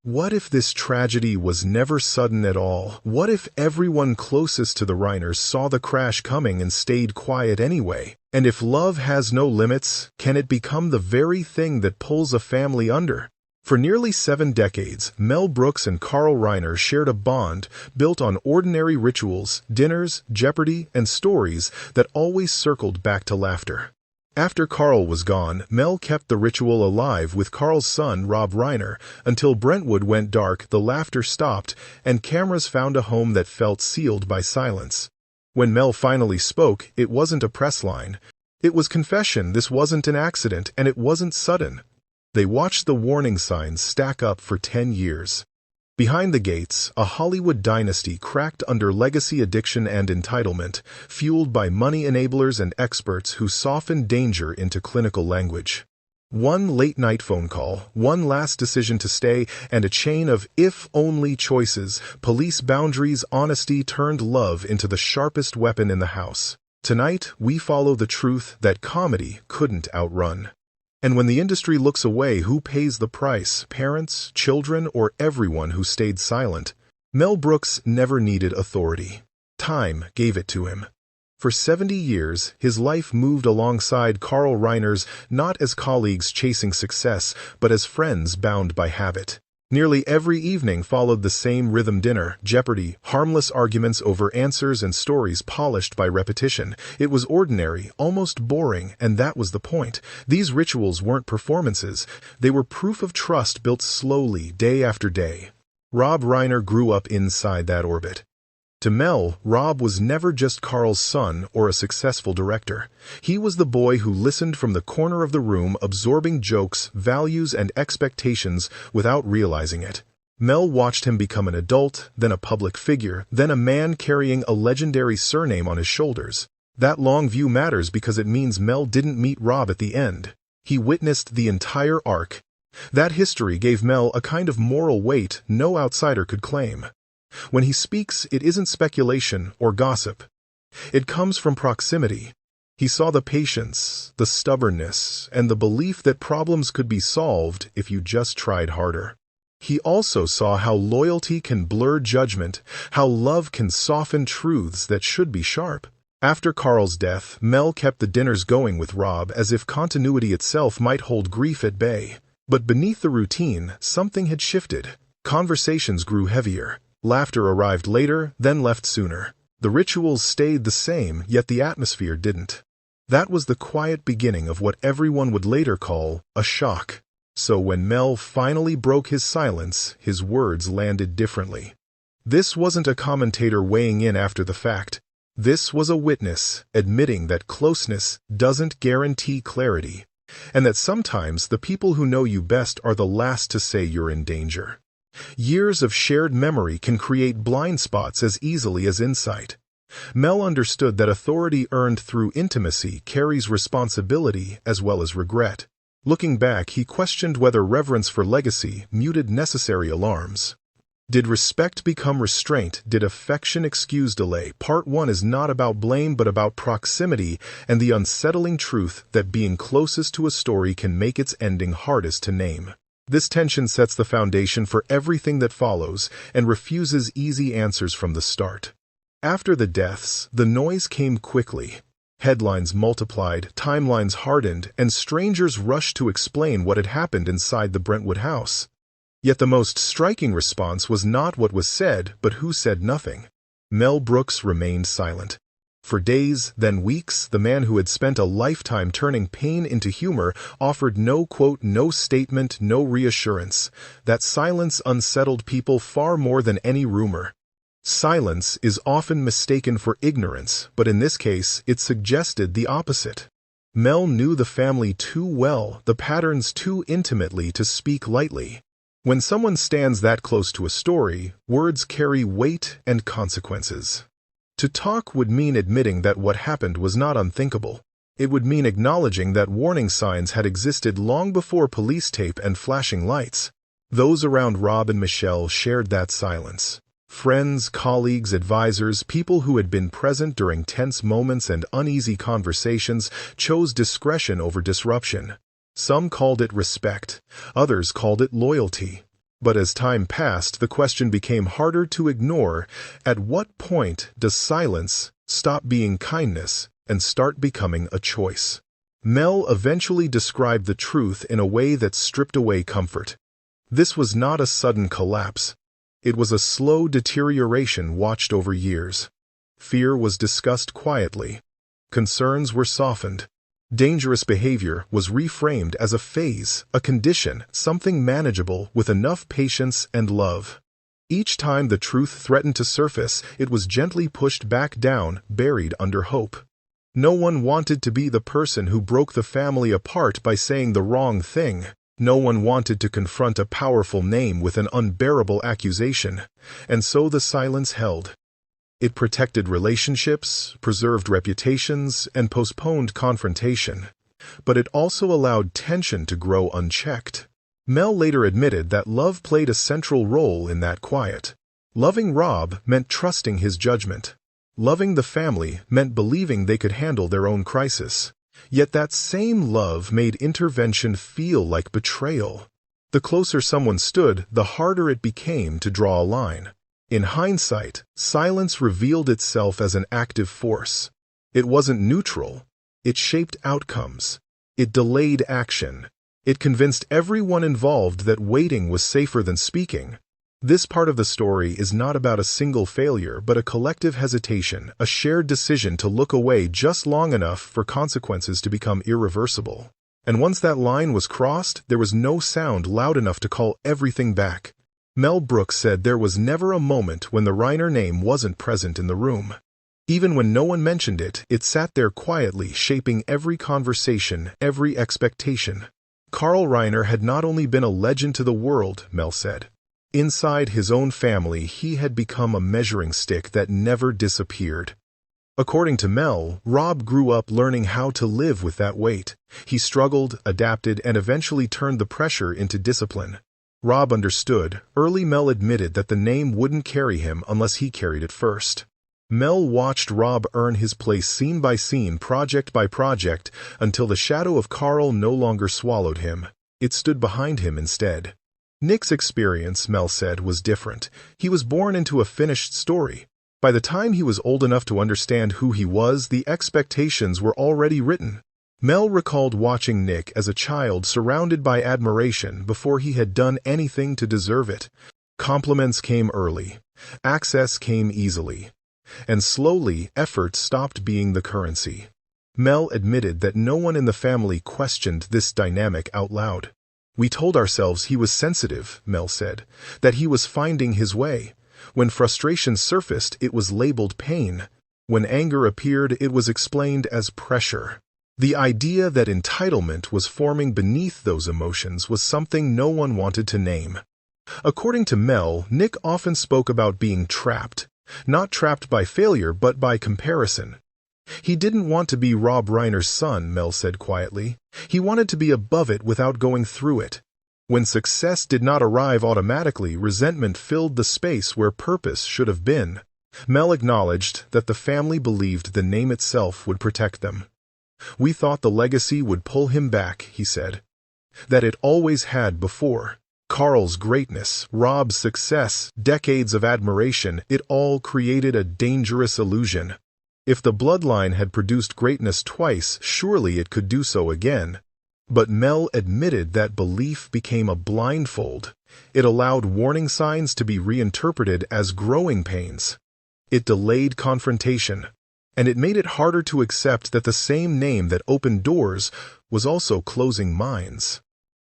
What if this tragedy was never sudden at all? What if everyone closest to the Riners saw the crash coming and stayed quiet anyway? And if love has no limits, can it become the very thing that pulls a family under? For nearly 7 decades, Mel Brooks and Carl Reiner shared a bond built on ordinary rituals, dinners, jeopardy, and stories that always circled back to laughter. After Carl was gone, Mel kept the ritual alive with Carl's son, Rob Reiner. Until Brentwood went dark, the laughter stopped, and cameras found a home that felt sealed by silence. When Mel finally spoke, it wasn't a press line. It was confession. This wasn't an accident, and it wasn't sudden. They watched the warning signs stack up for 10 years. Behind the gates, a Hollywood dynasty cracked under legacy addiction and entitlement, fueled by money enablers and experts who softened danger into clinical language. One late-night phone call, one last decision to stay, and a chain of if-only choices, police boundaries, honesty turned love into the sharpest weapon in the house. Tonight, we follow the truth that comedy couldn't outrun. And when the industry looks away, who pays the price? Parents, children, or everyone who stayed silent? Mel Brooks never needed authority. Time gave it to him. For 70 years, his life moved alongside Carl Reiner's, not as colleagues chasing success, but as friends bound by habit. Nearly every evening followed the same rhythm: dinner, jeopardy, harmless arguments over answers, and stories polished by repetition. It was ordinary, almost boring, and that was the point. These rituals weren't performances. They were proof of trust built slowly, day after day. Rob Reiner grew up inside that orbit. To Mel, Rob was never just Carl's son or a successful director. He was the boy who listened from the corner of the room, absorbing jokes, values, and expectations without realizing it. Mel watched him become an adult, then a public figure, then a man carrying a legendary surname on his shoulders. That long view matters because it means Mel didn't meet Rob at the end. He witnessed the entire arc. That history gave Mel a kind of moral weight no outsider could claim. When he speaks, it isn't speculation or gossip. It comes from proximity. He saw the patience, the stubbornness, and the belief that problems could be solved if you just tried harder. He also saw how loyalty can blur judgment, how love can soften truths that should be sharp. After Carl's death, Mel kept the dinners going with Rob as if continuity itself might hold grief at bay. But beneath the routine, something had shifted. Conversations grew heavier. Laughter arrived later, then left sooner. The rituals stayed the same, yet the atmosphere didn't. That was the quiet beginning of what everyone would later call a shock. So when Mel finally broke his silence, his words landed differently. This wasn't a commentator weighing in after the fact. This was a witness admitting that closeness doesn't guarantee clarity, and that sometimes the people who know you best are the last to say you're in danger. Years of shared memory can create blind spots as easily as insight. Mel understood that authority earned through intimacy carries responsibility as well as regret. Looking back, he questioned whether reverence for legacy muted necessary alarms. Did respect become restraint? Did affection excuse delay? Part 1 is not about blame but about proximity and the unsettling truth that being closest to a story can make its ending hardest to name. This tension sets the foundation for everything that follows and refuses easy answers from the start. After the deaths, the noise came quickly. Headlines multiplied, timelines hardened, and strangers rushed to explain what had happened inside the Brentwood house. Yet the most striking response was not what was said, but who said nothing. Mel Brooks remained silent. For days, then weeks, the man who had spent a lifetime turning pain into humor offered no quote, no statement, no reassurance. That silence unsettled people far more than any rumor. Silence is often mistaken for ignorance, but in this case, it suggested the opposite. Mel knew the family too well, the patterns too intimately to speak lightly. When someone stands that close to a story, words carry weight and consequences. To talk would mean admitting that what happened was not unthinkable. It would mean acknowledging that warning signs had existed long before police tape and flashing lights. Those around Rob and Michelle shared that silence. Friends, colleagues, advisors, people who had been present during tense moments and uneasy conversations chose discretion over disruption. Some called it respect, others called it loyalty. But as time passed, the question became harder to ignore. At what point does silence stop being kindness and start becoming a choice? Mel eventually described the truth in a way that stripped away comfort. This was not a sudden collapse. It was a slow deterioration watched over years. Fear was discussed quietly. Concerns were softened. Dangerous behavior was reframed as a phase, a condition, something manageable with enough patience and love. Each time the truth threatened to surface, it was gently pushed back down, buried under hope. No one wanted to be the person who broke the family apart by saying the wrong thing. No one wanted to confront a powerful name with an unbearable accusation, and so the silence held. It protected relationships, preserved reputations, and postponed confrontation. But it also allowed tension to grow unchecked. Mel later admitted that love played a central role in that quiet. Loving Rob meant trusting his judgment. Loving the family meant believing they could handle their own crisis. Yet that same love made intervention feel like betrayal. The closer someone stood, the harder it became to draw a line. In hindsight, silence revealed itself as an active force. It wasn't neutral. It shaped outcomes. It delayed action. It convinced everyone involved that waiting was safer than speaking. This part of the story is not about a single failure, but a collective hesitation, a shared decision to look away just long enough for consequences to become irreversible. And once that line was crossed, there was no sound loud enough to call everything back. Mel Brooks said there was never a moment when the Reiner name wasn't present in the room. Even when no one mentioned it, it sat there quietly, shaping every conversation, every expectation. Carl Reiner had not only been a legend to the world, Mel said. Inside his own family, he had become a measuring stick that never disappeared. According to Mel, Rob grew up learning how to live with that weight. He struggled, adapted, and eventually turned the pressure into discipline. Rob understood. Early Mel admitted that the name wouldn't carry him unless he carried it first. Mel watched Rob earn his place scene by scene, project by project, until the shadow of Carl no longer swallowed him. It stood behind him instead. Nick's experience, Mel said, was different. He was born into a finished story. By the time he was old enough to understand who he was, the expectations were already written. Mel recalled watching Nick as a child surrounded by admiration before he had done anything to deserve it. Compliments came early. Access came easily. And slowly, effort stopped being the currency. Mel admitted that no one in the family questioned this dynamic out loud. "We told ourselves he was sensitive," Mel said, "that he was finding his way. When frustration surfaced, it was labeled pain. When anger appeared, it was explained as pressure." The idea that entitlement was forming beneath those emotions was something no one wanted to name. According to Mel, Nick often spoke about being trapped. Not trapped by failure, but by comparison. He didn't want to be Rob Reiner's son, Mel said quietly. He wanted to be above it without going through it. When success did not arrive automatically, resentment filled the space where purpose should have been. Mel acknowledged that the family believed the name itself would protect them. "We thought the legacy would pull him back," he said. "That it always had before. Carl's greatness, Rob's success, decades of admiration, it all created a dangerous illusion. If the bloodline had produced greatness twice, surely it could do so again." But Mel admitted that belief became a blindfold. It allowed warning signs to be reinterpreted as growing pains. It delayed confrontation. And it made it harder to accept that the same name that opened doors was also closing minds.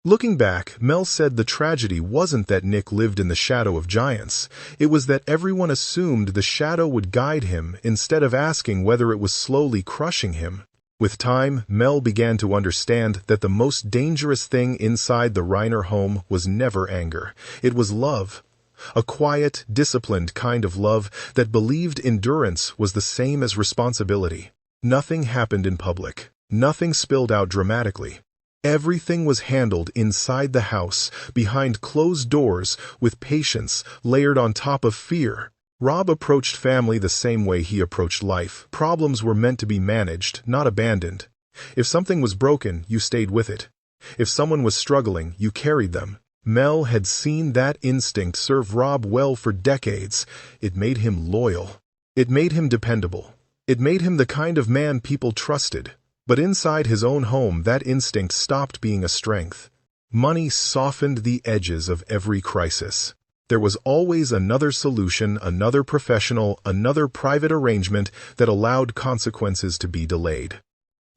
Looking back, Mel said the tragedy wasn't that Nick lived in the shadow of giants. It was that everyone assumed the shadow would guide him instead of asking whether it was slowly crushing him. With time, Mel began to understand that the most dangerous thing inside the Reiner home was never anger. It was love. A quiet, disciplined kind of love that believed endurance was the same as responsibility. Nothing happened in public. Nothing spilled out dramatically. Everything was handled inside the house, behind closed doors, with patience layered on top of fear. Rob approached family the same way he approached life. Problems were meant to be managed, not abandoned. If something was broken, you stayed with it. If someone was struggling, you carried them. Mel had seen that instinct serve Rob well for decades. It made him loyal. It made him dependable. It made him the kind of man people trusted. But inside his own home, that instinct stopped being a strength. Money softened the edges of every crisis. There was always another solution, another professional, another private arrangement that allowed consequences to be delayed.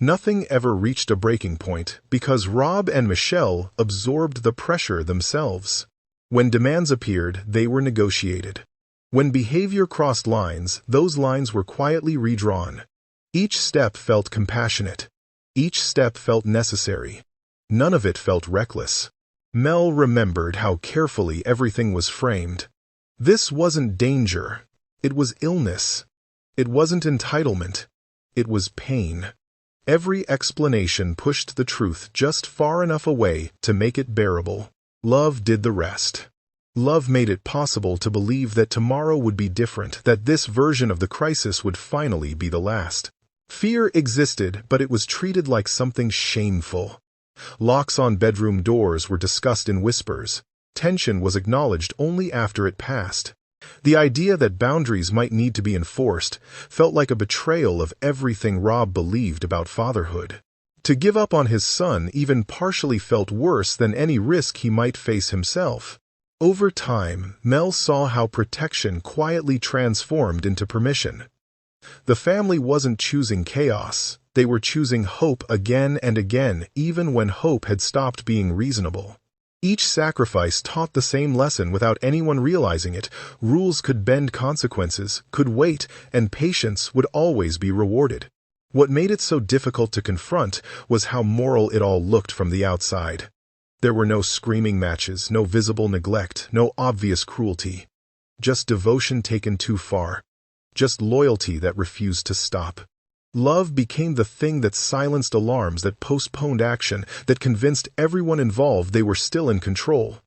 Nothing ever reached a breaking point because Rob and Michelle absorbed the pressure themselves. When demands appeared, they were negotiated. When behavior crossed lines, those lines were quietly redrawn. Each step felt compassionate. Each step felt necessary. None of it felt reckless. Mel remembered how carefully everything was framed. This wasn't danger. It was illness. It wasn't entitlement. It was pain. Every explanation pushed the truth just far enough away to make it bearable. Love did the rest. Love made it possible to believe that tomorrow would be different, that this version of the crisis would finally be the last. Fear existed, but it was treated like something shameful. Locks on bedroom doors were discussed in whispers. Tension was acknowledged only after it passed. The idea that boundaries might need to be enforced felt like a betrayal of everything Rob believed about fatherhood. To give up on his son even partially felt worse than any risk he might face himself. Over time, Mel saw how protection quietly transformed into permission. The family wasn't choosing chaos. They were choosing hope again and again, even when hope had stopped being reasonable. Each sacrifice taught the same lesson without anyone realizing it. Rules could bend consequences, could wait, and patience would always be rewarded. What made it so difficult to confront was how moral it all looked from the outside. There were no screaming matches, no visible neglect, no obvious cruelty. Just devotion taken too far. Just loyalty that refused to stop. Love became the thing that silenced alarms, that postponed action, that convinced everyone involved they were still in control.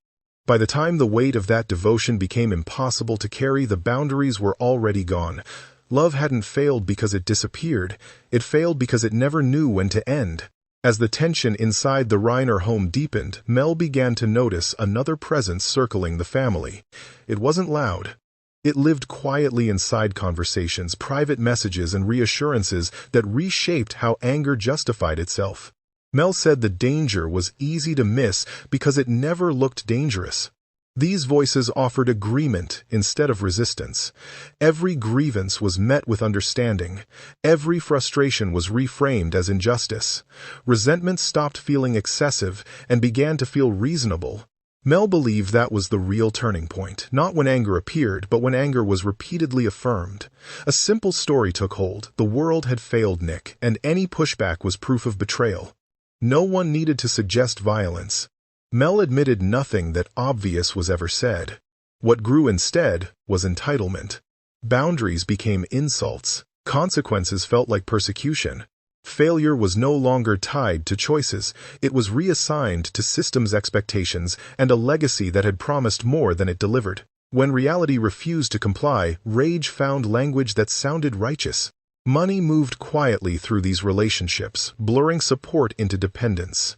By the time the weight of that devotion became impossible to carry, the boundaries were already gone. Love hadn't failed because it disappeared. It failed because it never knew when to end. As the tension inside the Reiner home deepened, Mel began to notice another presence circling the family. It wasn't loud. It lived quietly inside conversations, private messages, and reassurances that reshaped how anger justified itself. Mel said the danger was easy to miss because it never looked dangerous. These voices offered agreement instead of resistance. Every grievance was met with understanding. Every frustration was reframed as injustice. Resentment stopped feeling excessive and began to feel reasonable. Mel believed that was the real turning point, not when anger appeared, but when anger was repeatedly affirmed. A simple story took hold. The world had failed Nick, and any pushback was proof of betrayal. No one needed to suggest violence. Mel admitted nothing that obvious was ever said. What grew instead was entitlement. Boundaries became insults. Consequences felt like persecution. Failure was no longer tied to choices. It was reassigned to systems' expectations and a legacy that had promised more than it delivered. When reality refused to comply, rage found language that sounded righteous. Money moved quietly through these relationships, blurring support into dependence.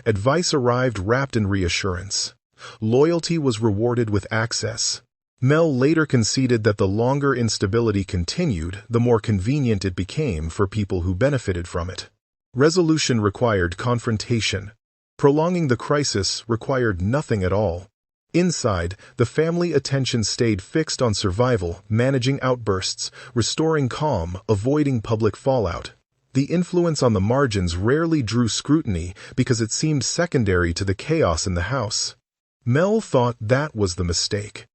Advice arrived wrapped in reassurance. Loyalty was rewarded with access. Mel later conceded that the longer instability continued, the more convenient it became for people who benefited from it. Resolution required confrontation. Prolonging the crisis required nothing at all. Inside, the family attention stayed fixed on survival, managing outbursts, restoring calm, avoiding public fallout. The influence on the margins rarely drew scrutiny because it seemed secondary to the chaos in the house. Mel thought that was the mistake.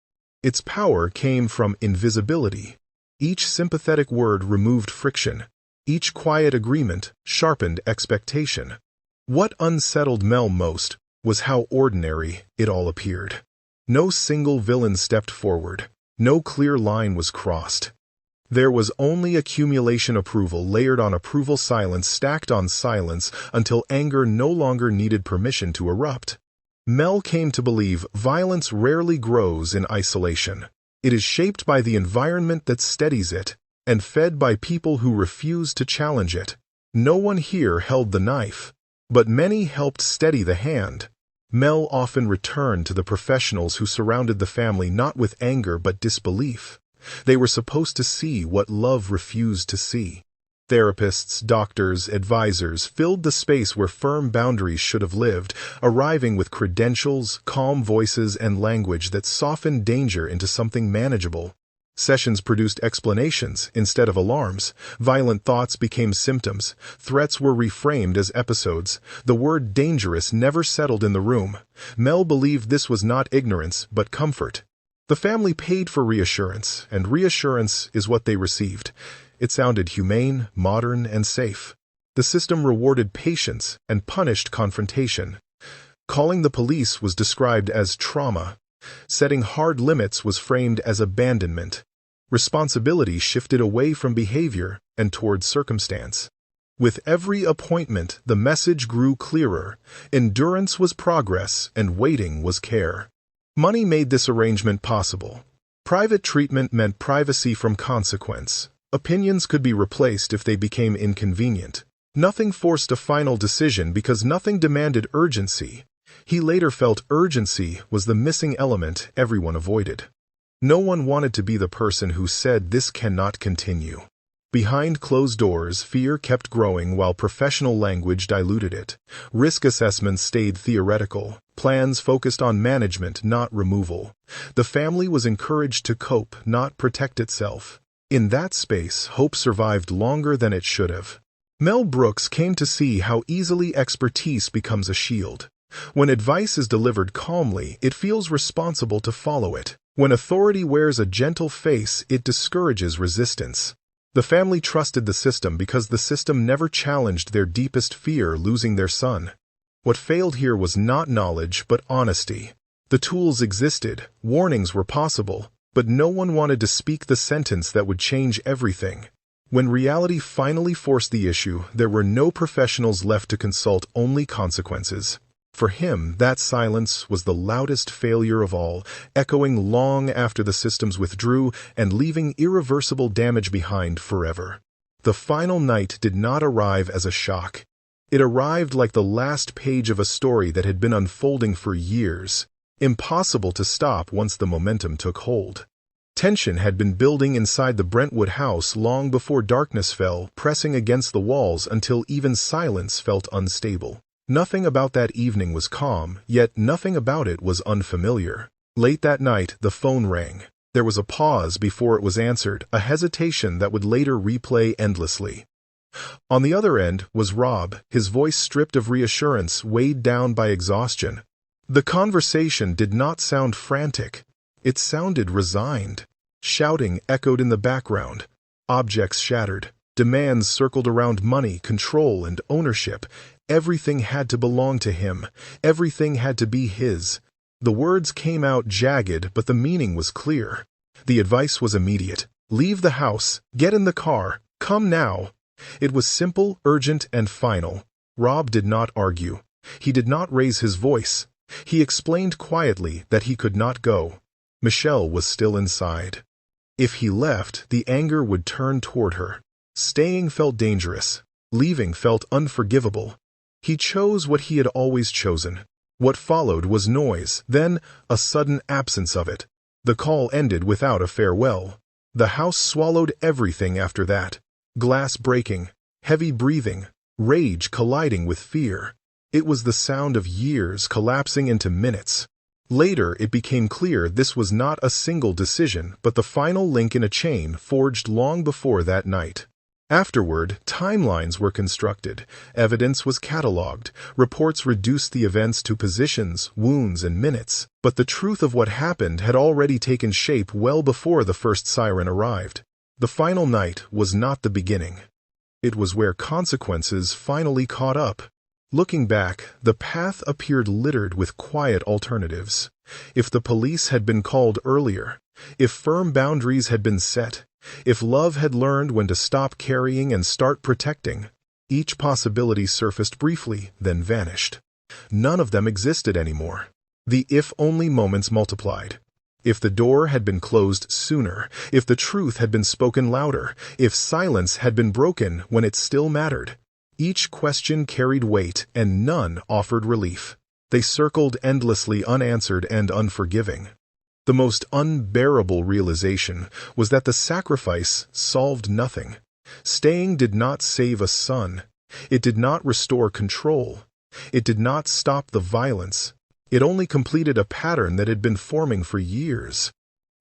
Its power came from invisibility. Each sympathetic word removed friction. Each quiet agreement sharpened expectation. What unsettled Mel most was how ordinary it all appeared. No single villain stepped forward. No clear line was crossed. There was only accumulation approval layered on approval, silence stacked on silence, until anger no longer needed permission to erupt. Mel came to believe violence rarely grows in isolation. It is shaped by the environment that steadies it, and fed by people who refuse to challenge it. No one here held the knife, but many helped steady the hand. Mel often returned to the professionals who surrounded the family not with anger but disbelief. They were supposed to see what love refused to see. Therapists, doctors, advisors filled the space where firm boundaries should have lived, arriving with credentials, calm voices, and language that softened danger into something manageable. Sessions produced explanations instead of alarms. Violent thoughts became symptoms. Threats were reframed as episodes. The word dangerous never settled in the room. Mel believed this was not ignorance, but comfort. The family paid for reassurance, and reassurance is what they received. It sounded humane, modern, and safe. The system rewarded patience and punished confrontation. Calling the police was described as trauma. Setting hard limits was framed as abandonment. Responsibility shifted away from behavior and toward circumstance. With every appointment, the message grew clearer. Endurance was progress, and waiting was care. Money made this arrangement possible. Private treatment meant privacy from consequence. Opinions could be replaced if they became inconvenient. Nothing forced a final decision because nothing demanded urgency. He later felt urgency was the missing element everyone avoided. No one wanted to be the person who said this cannot continue. Behind closed doors, fear kept growing while professional language diluted it. Risk assessments stayed theoretical. Plans focused on management, not removal. The family was encouraged to cope, not protect itself. In that space, hope survived longer than it should have. Mel Brooks came to see how easily expertise becomes a shield. When advice is delivered calmly, it feels responsible to follow it. When authority wears a gentle face, it discourages resistance. The family trusted the system because the system never challenged their deepest fear, losing their son. What failed here was not knowledge, but honesty. The tools existed, warnings were possible, but no one wanted to speak the sentence that would change everything. When reality finally forced the issue, there were no professionals left to consult, only consequences. For him, that silence was the loudest failure of all, echoing long after the systems withdrew and leaving irreversible damage behind forever. The final night did not arrive as a shock. It arrived like the last page of a story that had been unfolding for years. Impossible to stop once the momentum took hold. Tension had been building inside the Brentwood house long before darkness fell, pressing against the walls until even silence felt unstable. Nothing about that evening was calm, yet nothing about it was unfamiliar. Late that night, the phone rang. There was a pause before it was answered, a hesitation that would later replay endlessly. On the other end was Rob, his voice stripped of reassurance, weighed down by exhaustion. The conversation did not sound frantic. It sounded resigned. Shouting echoed in the background. Objects shattered. Demands circled around money, control, and ownership. Everything had to belong to him. Everything had to be his. The words came out jagged, but the meaning was clear. The advice was immediate. Leave the house. Get in the car. Come now. It was simple, urgent, and final. Rob did not argue. He did not raise his voice. He explained quietly that he could not go. Michelle was still inside. If he left, the anger would turn toward her. Staying felt dangerous. Leaving felt unforgivable. He chose what he had always chosen. What followed was noise, then a sudden absence of it. The call ended without a farewell. The house swallowed everything after that. Glass breaking, heavy breathing, rage colliding with fear. It was the sound of years collapsing into minutes. Later, it became clear this was not a single decision, but the final link in a chain forged long before that night. Afterward, timelines were constructed, evidence was catalogued, reports reduced the events to positions, wounds, and minutes, but the truth of what happened had already taken shape well before the first siren arrived. The final night was not the beginning. It was where consequences finally caught up. Looking back, the path appeared littered with quiet alternatives. If the police had been called earlier, if firm boundaries had been set, if love had learned when to stop carrying and start protecting, each possibility surfaced briefly, then vanished. None of them existed anymore. The if-only moments multiplied. If the door had been closed sooner, if the truth had been spoken louder, if silence had been broken when it still mattered. Each question carried weight, and none offered relief. They circled endlessly, unanswered and unforgiving. The most unbearable realization was that the sacrifice solved nothing. Staying did not save a son. It did not restore control. It did not stop the violence. It only completed a pattern that had been forming for years.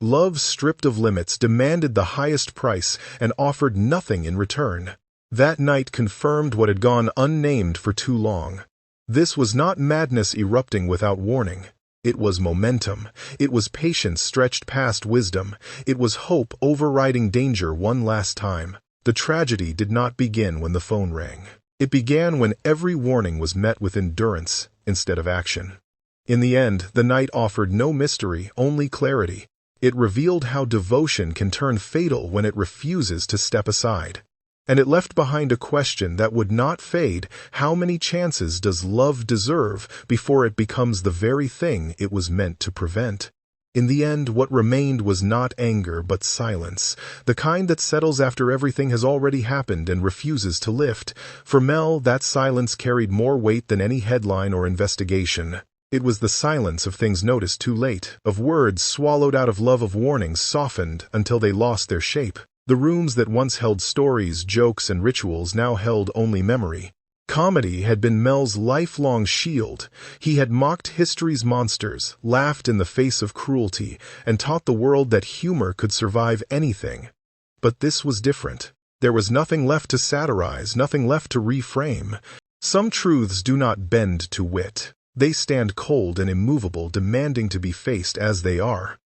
Love, stripped of limits, demanded the highest price and offered nothing in return. That night confirmed what had gone unnamed for too long. This was not madness erupting without warning. It was momentum. It was patience stretched past wisdom. It was hope overriding danger one last time. The tragedy did not begin when the phone rang. It began when every warning was met with endurance instead of action. In the end, the night offered no mystery, only clarity. It revealed how devotion can turn fatal when it refuses to step aside. And it left behind a question that would not fade: how many chances does love deserve before it becomes the very thing it was meant to prevent? In the end, what remained was not anger but silence, the kind that settles after everything has already happened and refuses to lift. For Mel, that silence carried more weight than any headline or investigation. It was the silence of things noticed too late, of words swallowed out of love, of warnings softened until they lost their shape. The rooms that once held stories, jokes, and rituals now held only memory. Comedy had been Mel's lifelong shield. He had mocked history's monsters, laughed in the face of cruelty, and taught the world that humor could survive anything. But this was different. There was nothing left to satirize, nothing left to reframe. Some truths do not bend to wit. They stand cold and immovable, demanding to be faced as they are.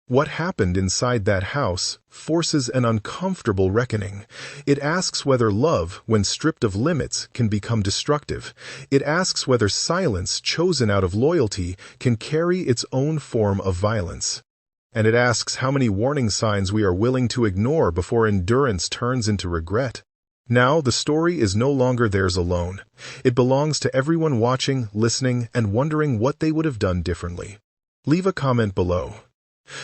What happened inside that house forces an uncomfortable reckoning. It asks whether love, when stripped of limits, can become destructive. It asks whether silence chosen out of loyalty can carry its own form of violence. And it asks how many warning signs we are willing to ignore before endurance turns into regret. Now, the story is no longer theirs alone. It belongs to everyone watching, listening, and wondering what they would have done differently. Leave a comment below.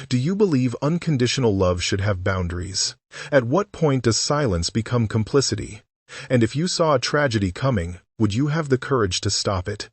Do you believe unconditional love should have boundaries? At what point does silence become complicity? And if you saw a tragedy coming, would you have the courage to stop it?